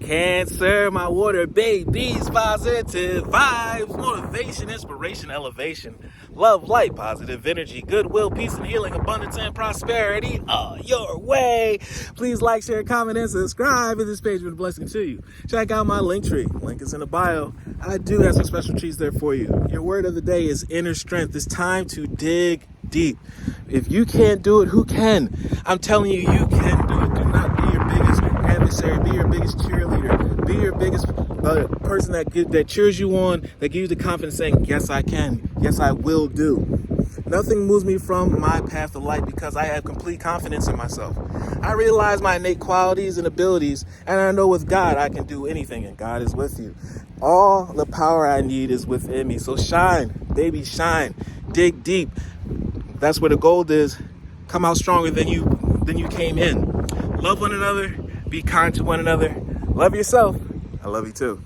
Cancer, my water babies, positive vibes, motivation, inspiration, elevation, love, light, positive energy, goodwill, peace and healing, abundance and prosperity your way. Please like, share, comment, and subscribe. And this page with a blessing to you. Check out my LinkTree. Link is in the bio. I do have some special treats there for you. Your word of the day is inner strength. It's time to dig deep. If you can't do it, who can? I'm telling you, you can do it. Do not be your biggest adversary. Be your biggest cheerleader. Be your biggest person that cheers you on, that gives you the confidence saying, yes, I can. Yes, I will do. Nothing moves me from my path of light because I have complete confidence in myself. I realize my innate qualities and abilities, and I know with God I can do anything, and God is with you. All the power I need is within me. So shine, baby, shine. Dig deep. That's where the gold is. Come out stronger than you came in. Love one another. Be kind to one another. Love yourself. I love you too.